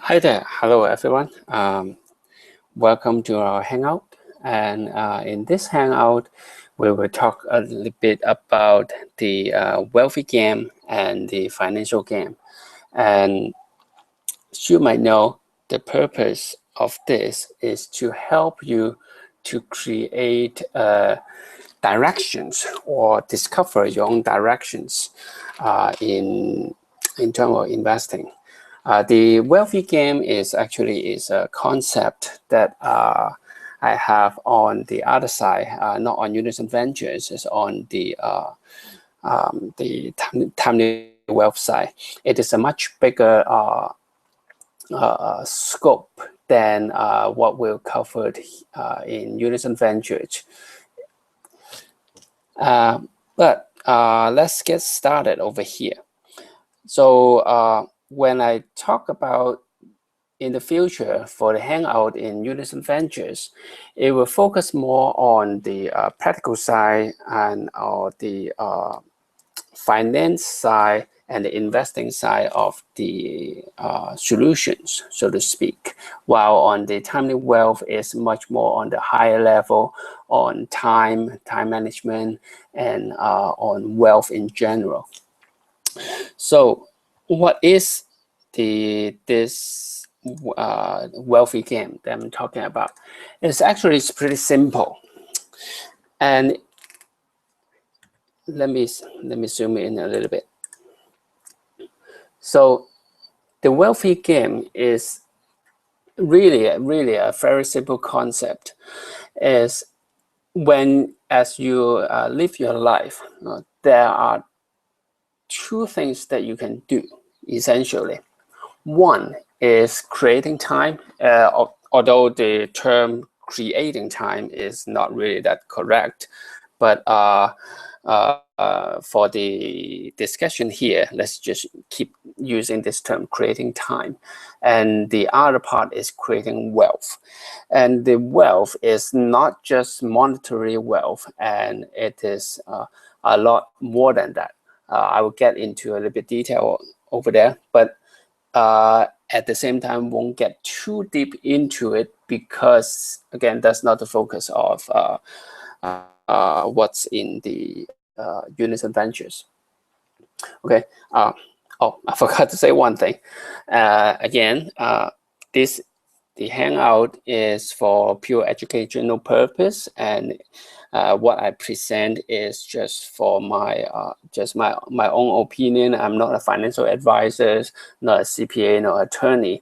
Hi there. Hello, everyone. Welcome to our Hangout. And in this Hangout, we will talk a little bit about the wealthy game and the financial game. And as you might know, the purpose of this is to help you to create directions or discover your own directions in terms of investing. The wealthy game is actually a concept that I have on the other side, not on Unison Ventures, it's on the timely wealth side. It is a much bigger scope than what we've covered in Unison Ventures. But let's get started over here. So when I talk about in the future for the Hangout in Unison Ventures, it will focus more on the practical side and the finance side and the investing side of the solutions, so to speak, while on the timely wealth is much more on the higher level on time management, and on wealth in general. So what is this wealthy game that I'm talking about? It's pretty simple. And let me zoom in a little bit. So the wealthy game is really a very simple concept. Is when as you live your life, there are two things that you can do essentially. One is creating time, although the term creating time is not really that correct, but for the discussion here, let's just keep using this term, creating time. And the other part is creating wealth. And the wealth is not just monetary wealth, and it is a lot more than that. I will get into a little bit detail over there, but at the same time won't get too deep into it because, again, that's not the focus of what's in the Unison Ventures. Okay. Oh, I forgot to say one thing. Again, the Hangout is for pure educational purpose, and what I present is just for my my own opinion. I'm not a financial advisor, not a CPA, no attorney,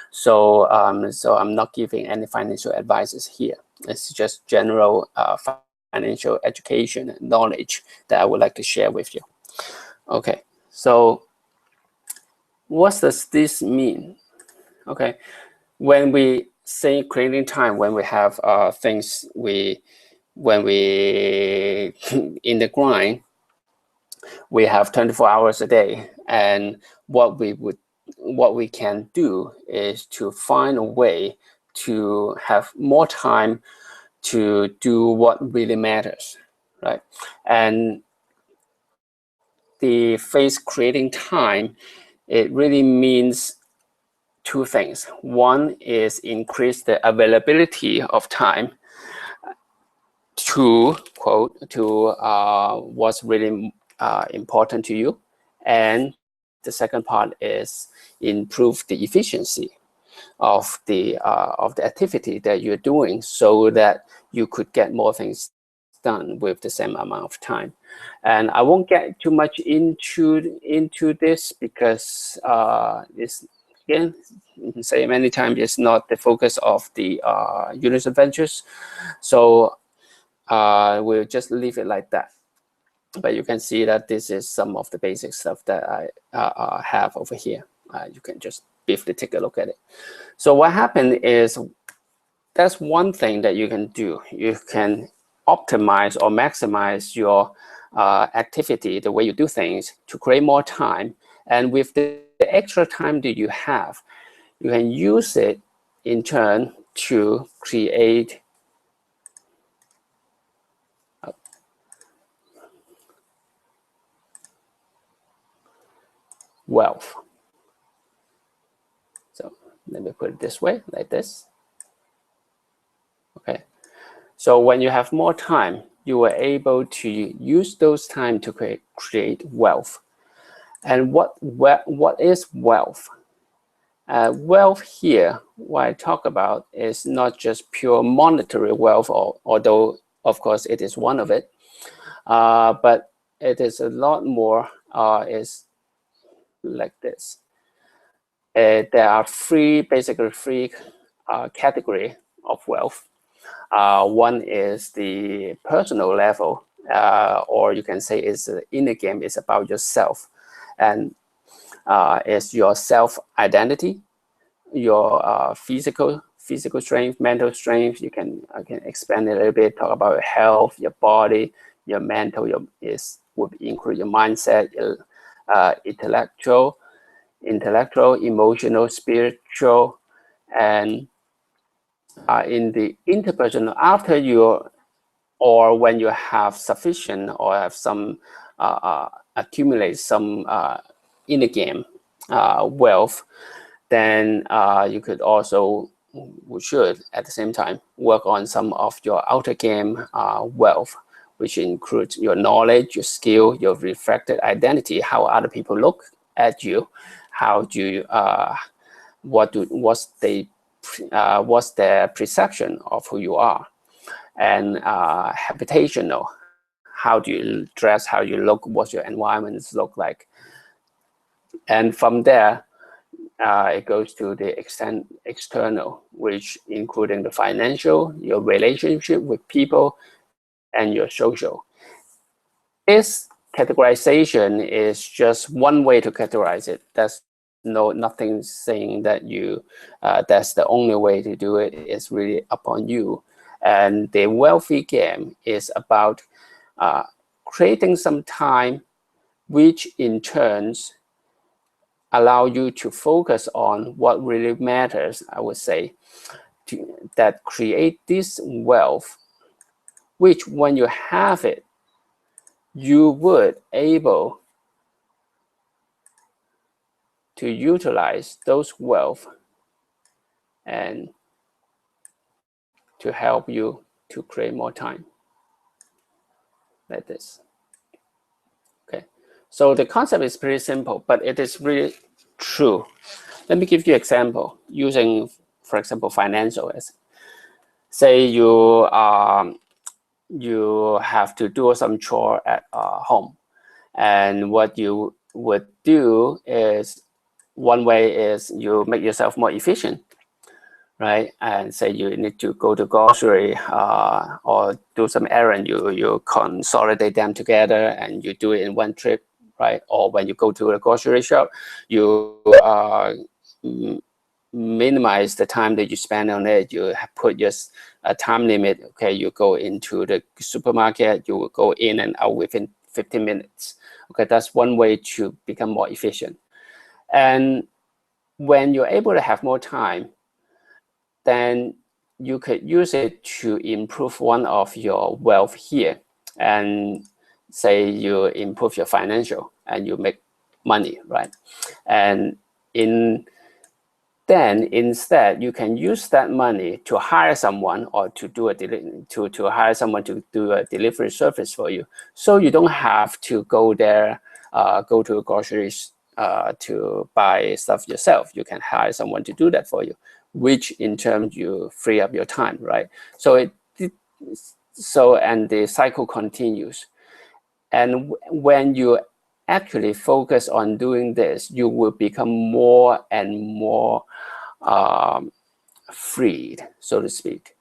so so I'm not giving any financial advices here. It's just general financial education and knowledge that I would like to share with you. Okay, so what does this mean? Okay, when we say creating time, when we have things when we in the grind, we have 24 hours a day, and what we can do is to find a way to have more time to do what really matters, right? And the phrase creating time, it really means two things. One is increase the availability of time to what's really important to you, and the second part is improve the efficiency of the activity that you're doing, so that you could get more things done with the same amount of time. And I won't get too much into this because it's, again, say many times, it's not the focus of the Unison Ventures. So we'll just leave it like that. But you can see that this is some of the basic stuff that I have over here. You can just briefly take a look at it. So what happened is, that's one thing that you can do. You can optimize or maximize your activity, the way you do things, to create more time. And with the extra time that you have, you can use it in turn to create wealth. So Let me put it this way, like this. Okay. So when you have more time, you are able to use those time to create wealth. And what is wealth? Wealth here, what I talk about is not just pure monetary wealth, although of course it is one of it, but it is a lot more. Is like this. There are basically three category of wealth. One is the personal level, or you can say it's the inner game. It's about yourself, and it's your self identity, your physical strength, mental strength. You can expand a little bit, talk about your health, your body, your mental. Would include your mindset, your intellectual, emotional, spiritual, and in the interpersonal. After you, or when you have sufficient or have some accumulate some inner game wealth, then you could also, should at the same time, work on some of your outer game wealth, which includes your knowledge, your skill, your reflected identity, how other people look at you, how do you, what's their perception of who you are, and habitational, how do you dress, how you look, what your environments look like. And from there, it goes to the external, which including the financial, your relationship with people, and your social. This categorization is just one way to categorize it. There's nothing saying that that's the only way to do it. It's really upon you. And the wealthy game is about creating some time, which in turns allow you to focus on what really matters, I would say, that create this wealth, which when you have it, you would able to utilize those wealth and to help you to create more time, like this. Okay, so the concept is pretty simple, but it is really true. Let me give you an example using, for example, financial. Say you have to do some chore at home, and what you would do is, one way is you make yourself more efficient, right? And say you need to go to grocery or do some errand, you consolidate them together and you do it in one trip, right? Or when you go to a grocery shop, you minimize the time that you spend on it. You put just a time limit. Okay, you go into the supermarket, you will go in and out within 15 minutes. Okay, that's one way to become more efficient. And when you're able to have more time, then you could use it to improve one of your wealth here. And say you improve your financial and you make money, right? And then instead you can use that money to hire someone or to do to hire someone to do a delivery service for you. So you don't have to go there, go to groceries to buy stuff yourself. You can hire someone to do that for you, which in turn you free up your time, right? So and the cycle continues. And when you actually focus on doing this, you will become more and more freed, so to speak.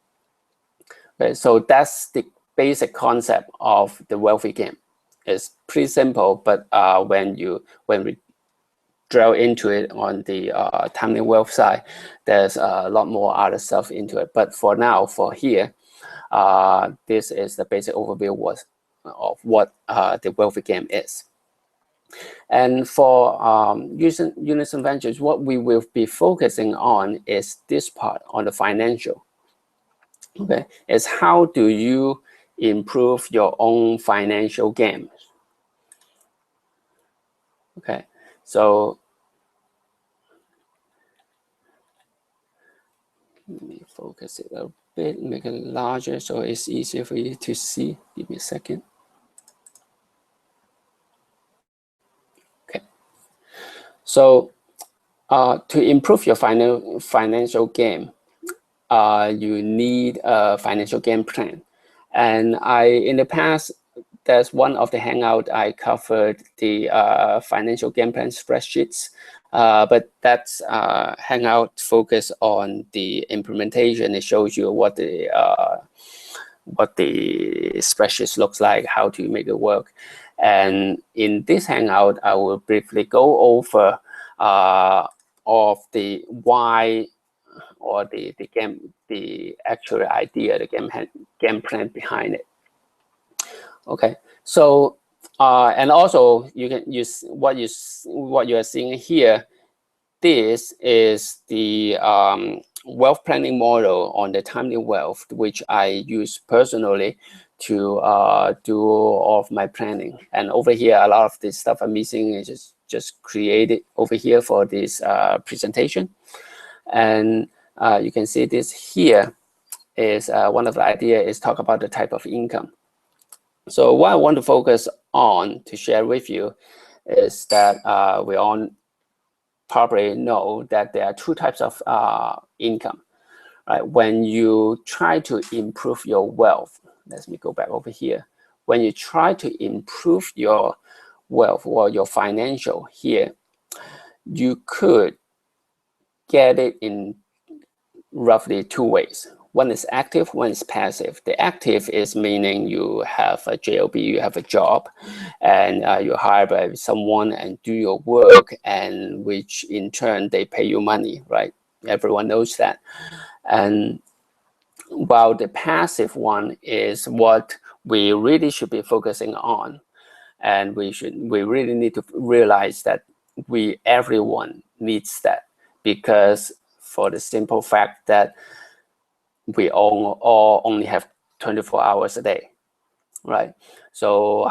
Okay, so that's the basic concept of the wealthy game. It's pretty simple, but when we drill into it on the timely wealth side, there's a lot more other stuff into it. But for now, for here, this is the basic overview of what the wealthy game is. And for Unison Ventures, what we will be focusing on is this part on the financial. Okay, is how do you improve your own financial games? Okay, so Let me focus it a bit, make it larger so it's easier for you to see. Give me a second. Okay. So to improve your financial game, you need a financial game plan. And in the past, there's one of the Hangout I covered the financial game plan spreadsheets, but that's Hangout focus on the implementation. It shows you what the spreadsheet looks like, how to make it work. And in this Hangout, I will briefly go over of the why or the actual idea, the game plan behind it. Okay, so and also you can use what you are seeing here. This is the wealth planning model on the timely wealth, which I use personally to do all of my planning. And over here, a lot of this stuff I'm missing is just created over here for this presentation. And you can see this here is one of the ideas is talk about the type of income. So what I want to focus on to share with you is that we all probably know that there are two types of income. Right? When you try to improve your wealth, let me go back over here. When you try to improve your wealth or your financial here, you could get it in roughly two ways. One is active, one is passive. The active is meaning you have a job, you have a job, and you hire by someone and do your work, and which in turn they pay you money, right? Everyone knows that. And while the passive one is what we really should be focusing on, and we really need to realize that everyone needs that, because for the simple fact that we all only have 24 hours a day, right? So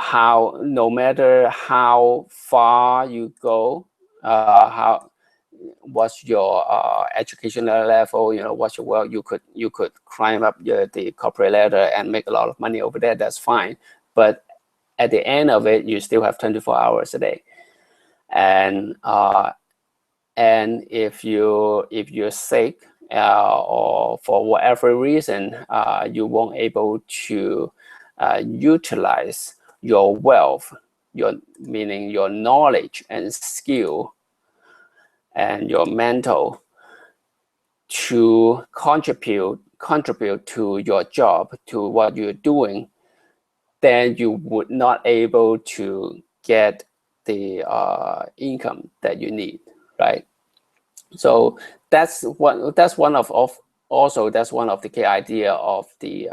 no matter how far you go, what's your educational level, what's your work, you could climb up the corporate ladder and make a lot of money over there. That's fine, but at the end of it, you still have 24 hours a day, and if you're sick or for whatever reason you won't able to utilize your wealth, meaning your knowledge and skill and your mental to contribute to your job, to what you're doing, then you would not able to get the income that you need, right? So that's one of the key idea of the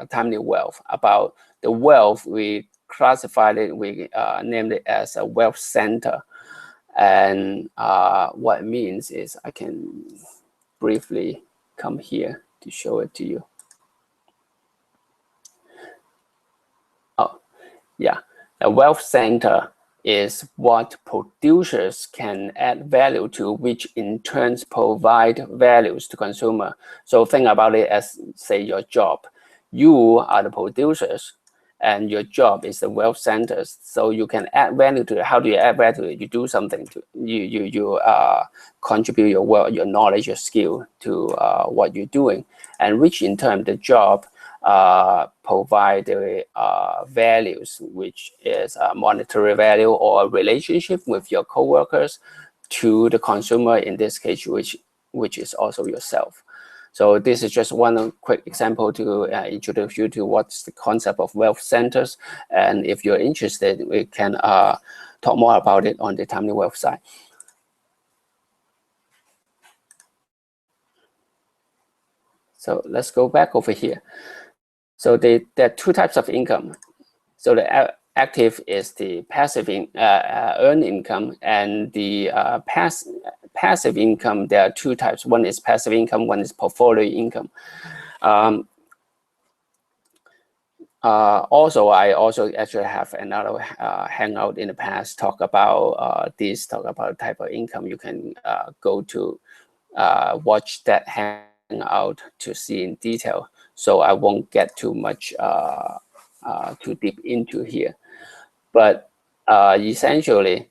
timely wealth. About the wealth, we classified it, we named it as a wealth center. And what it means is, I can briefly come here to show it to you. Oh, yeah, a wealth center is what producers can add value to, which in turn provide values to consumer. So think about it as, say, your job. You are the producers, and your job is the wealth centers. So you can add value to it. How do you add value to it? You do something to you contribute your work, your knowledge, your skill to what you're doing, and which in turn the job provide the values, which is a monetary value or a relationship with your co-workers to the consumer, in this case, which is also yourself. So this is just one quick example to introduce you to what's the concept of wealth centers. And if you're interested, we can talk more about it on the Timely Wealth side. So let's go back over here. So there are two types of income. So the active is the passive earned income, and the passive income, there are two types. One is passive income, one is portfolio income. Also, I also actually have another hangout in the past talk about type of income. You can go to watch that hangout to see in detail. So I won't get too much too deep into here. But essentially,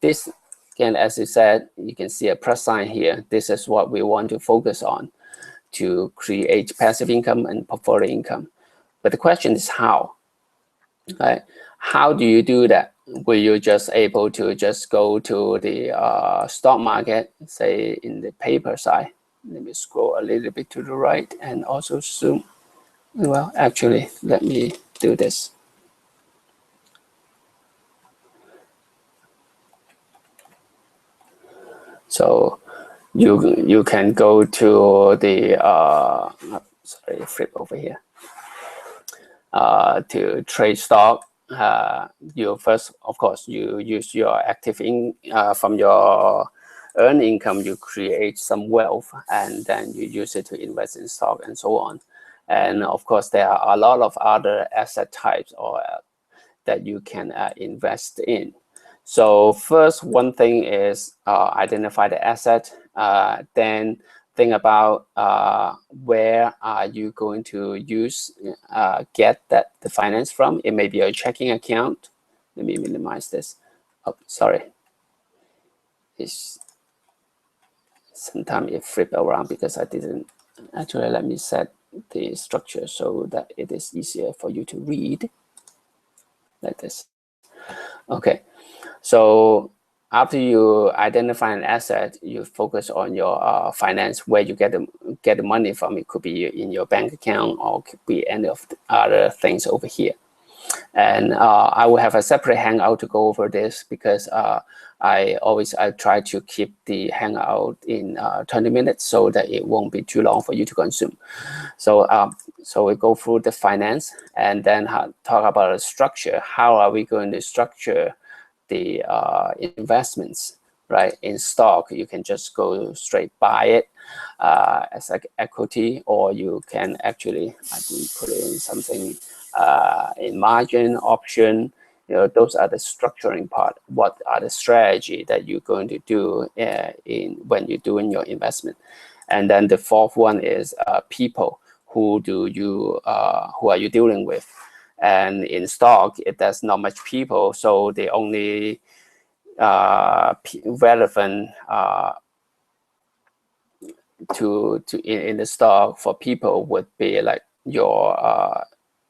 this, again, as you said, you can see a plus sign here. This is what we want to focus on to create passive income and portfolio income. But the question is how, right? How do you do that? Will you just able to just go to the stock market, say in the paper side? Let me scroll a little bit to the right and also zoom. Well, actually, let me do this. So you can go to the sorry, flip over here to trade stock. You first, of course, you use your active from your earned income, you create some wealth, and then you use it to invest in stock and so on. And of course, there are a lot of other asset types or that you can invest in. So first, one thing is identify the asset. Then think about where are you going to get the finance from. It may be a checking account. Let me minimize this. Oh, sorry. Sometimes it flipped around because I didn't. Actually, let me set the structure so that it is easier for you to read. Like this. Okay. So after you identify an asset, you focus on your finance, where you get the money from. It could be in your bank account or could be any of the other things over here. And I will have a separate hangout to go over this because I try to keep the hangout in 20 minutes so that it won't be too long for you to consume. So so we go through the finance and then talk about the structure. How are we going to structure the investments, right? In stock, you can just go straight buy it as like equity, or you can actually, I didn't put in something in margin, option. Those are the structuring part. What are the strategy that you're going to do when you're doing your investment? And then the fourth one is people. Who are you dealing with? And in stock, there's not much people, so the only relevant in the stock for people would be like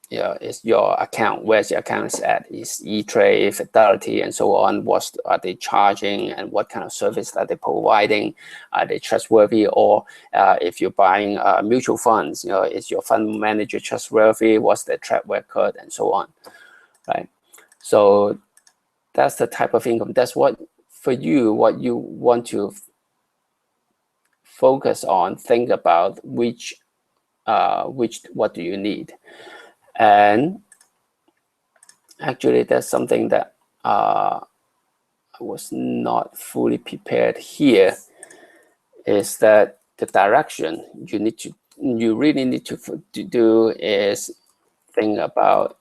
is your account. Where's your accounts at? Is E-Trade, Fidelity, and so on. What are they charging, and what kind of service are they providing? Are they trustworthy? Or if you're buying mutual funds, is your fund manager trustworthy? What's their track record, and so on, right? So that's the type of income. That's what you want to focus on. Think about what do you need. And actually, that's something that I was not fully prepared here, is that the direction you really need to do is think about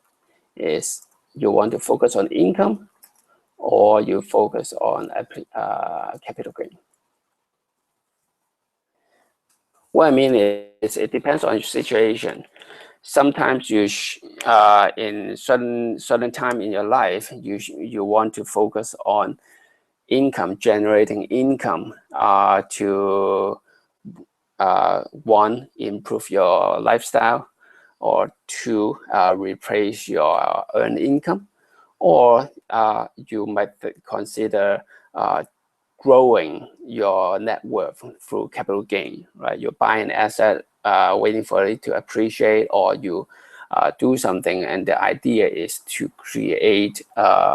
is you want to focus on income or you focus on capital gain. What I mean is it depends on your situation. Sometimes you in certain time in your life, you want to focus on generating income to one, improve your lifestyle, or two, replace your earned income, or you might consider growing your net worth through capital gain, right? You buy an asset, waiting for it to appreciate, or you do something, and the idea is to create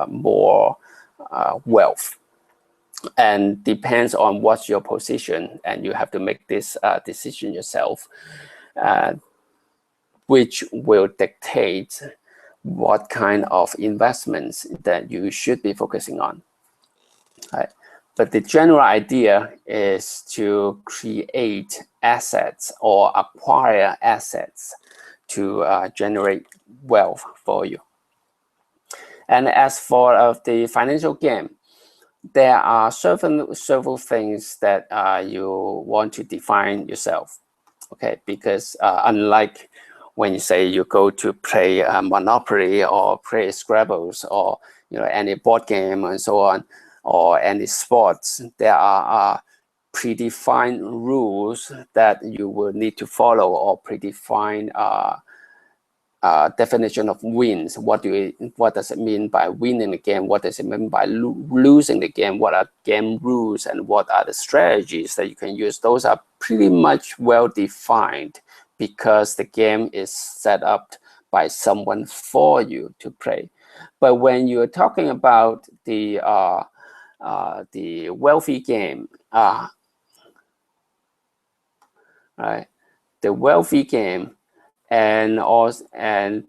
more wealth. And depends on what's your position, and you have to make this decision yourself, which will dictate what kind of investments that you should be focusing on. Right. But the general idea is to create assets or acquire assets to generate wealth for you. And as for the financial gain, there are several things that you want to define yourself. Okay, because unlike when you say you go to play Monopoly or play Scrabbles or any board game and so on, or any sports, there are predefined rules that you will need to follow, or predefined definition of wins. What does it mean by winning the game? What does it mean by losing the game? What are game rules, and what are the strategies that you can use? Those are pretty much well defined because the game is set up by someone for you to play. But when you're talking about the wealthy game, right, the wealthy game, and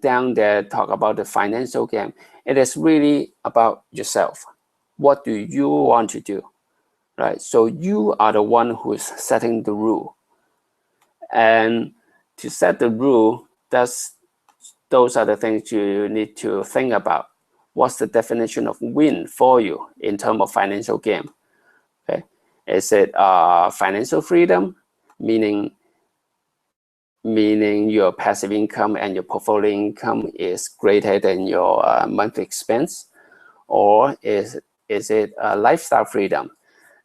down there talk about the financial game, it is really about yourself. What do you want to do, right? So you are the one who is setting the rule, and to set the rule, those are the things you need to think about. What's the definition of win for you in terms of financial game? Okay, is it financial freedom, meaning your passive income and your portfolio income is greater than your monthly expense? Or is it lifestyle freedom,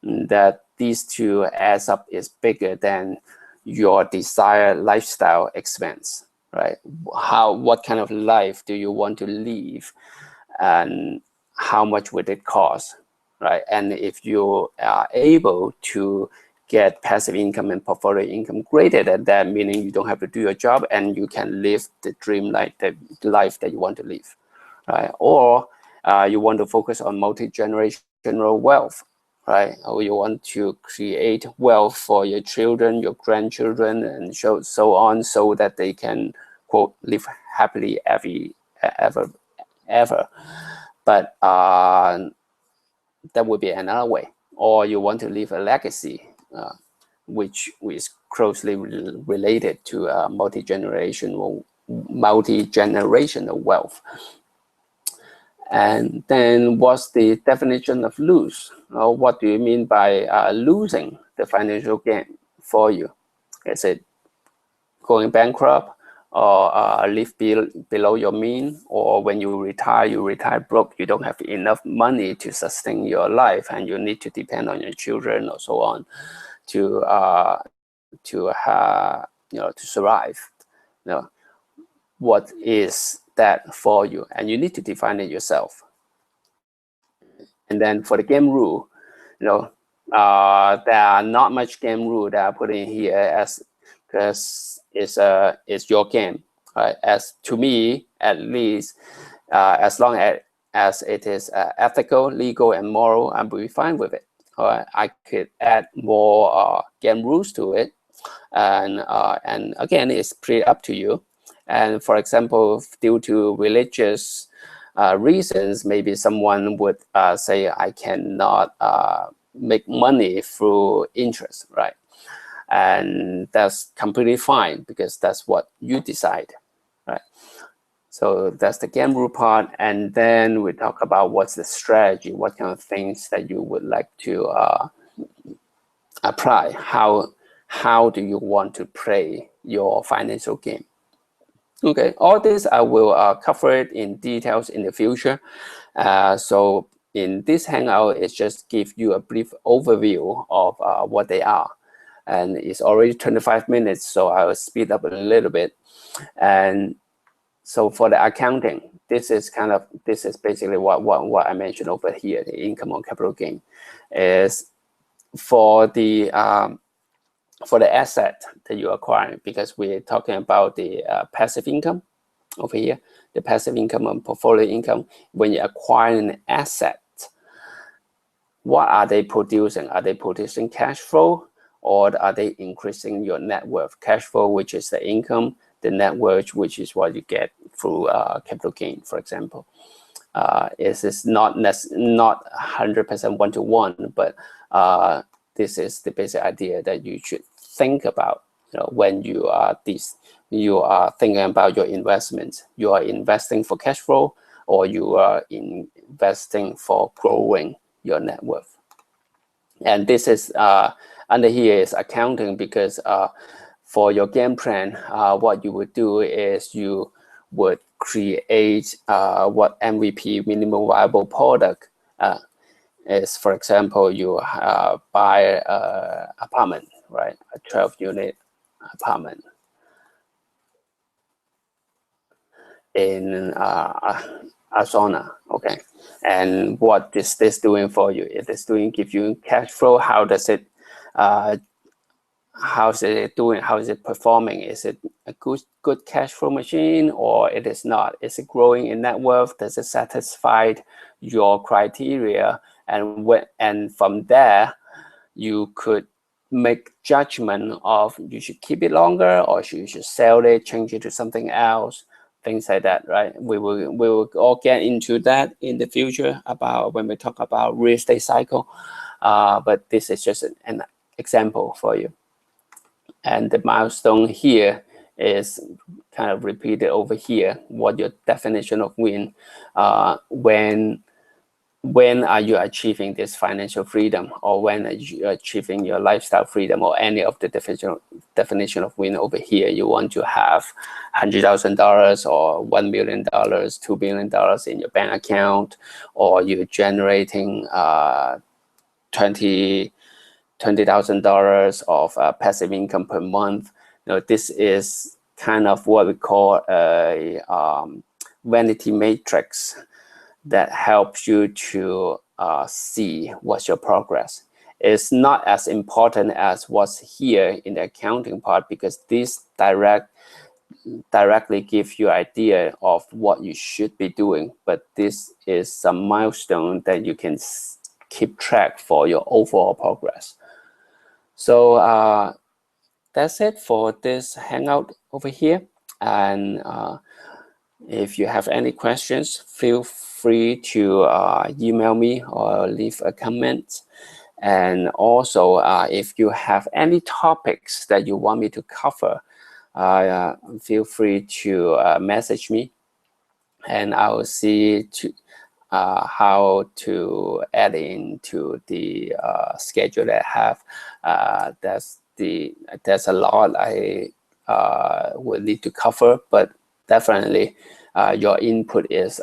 that these two adds up is bigger than your desired lifestyle expense, right? What kind of life do you want to live, and how much would it cost, right? And if you are able to get passive income and portfolio income greater than that, meaning you don't have to do your job and you can live the dream life, the life that you want to live, right? Or you want to focus on multi-generational wealth, right? Or you want to create wealth for your children, your grandchildren, and so on, so that they can, quote, live happily ever. But that would be another way. Or you want to leave a legacy, which is closely related to multi-generational wealth. And then what's the definition of lose? What do you mean by losing the financial game for you? Is it going bankrupt, or live below your mean, or when you retire broke, you don't have enough money to sustain your life and you need to depend on your children or so on to survive? What is that for you? And you need to define it yourself. And then for the game rule, there are not much game rule that I put in here, because it's your game, right? As to me, at least, as long as it is ethical, legal, and moral, I'm really fine with it. I could add more game rules to it, and again, it's pretty up to you. And for example, due to religious reasons, maybe someone would say, I cannot make money through interest, right? And that's completely fine, because that's what you decide, right? So that's the game rule part. And then we talk about what's the strategy, what kind of things that you would like to apply. How do you want to play your financial game? Okay, all this I will cover it in details in the future. So in this Hangout, it's just give you a brief overview of what they are. And it's already 25 minutes, so I will speed up a little bit. And so for the accounting, this is basically what I mentioned over here. The income on capital gain is for the asset that you acquire, because we're talking about the passive income over here, the passive income and portfolio income. When you acquire an asset, what are they producing? Are they producing cash flow, or are they increasing your net worth? Cash flow, which is the income, the net worth, which is what you get through capital gain, for example. It's not 100% one-to-one, but this is the basic idea that you should think about. When you are thinking about your investments. You are investing for cash flow, or you are investing for growing your net worth. And this is under here is accounting, because for your game plan, what you would do is you would create what MVP, minimum viable product, is. For example, you buy an apartment, right? A 12-unit apartment in Arizona, okay? And what is this doing for you? It is doing give you cash flow. How does it how's it doing? How is it performing? Is it a good cash flow machine, or it is not? Is it growing in net worth? Does it satisfy your criteria? And from there, you could make judgment of you should keep it longer, or you should sell it, change it to something else, things like that, right? We will all get into that in the future about when we talk about real estate cycle. But this is just an example for you. And the milestone here is kind of repeated over here. What your definition of win? When are you achieving this financial freedom, or when are you achieving your lifestyle freedom, or any of the definition of win over here? You want to have $100,000 or $1 million, $2 billion in your bank account, or you're generating $20,000 of passive income per month. This is kind of what we call a vanity matrix that helps you to see what's your progress. It's not as important as what's here in the accounting part, because this directly give you idea of what you should be doing. But this is some milestone that you can keep track for your overall progress. So that's it for this hangout over here. And if you have any questions, feel free to email me or leave a comment. And also, if you have any topics that you want me to cover, feel free to message me, and I will see how to add into the schedule that I have. There's a lot I will need to cover, but definitely your input is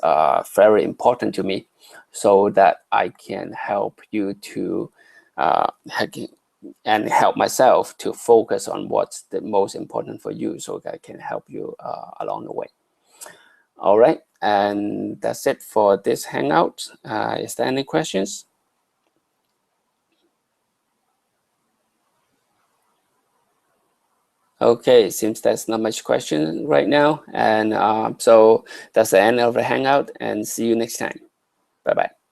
very important to me, so that I can help you to and help myself to focus on what's the most important for you, so that I can help you along the way. All right, and that's it for this hangout. Is there any questions? Okay, seems there's not much question right now. And so that's the end of the hangout, and see you next time. Bye-bye.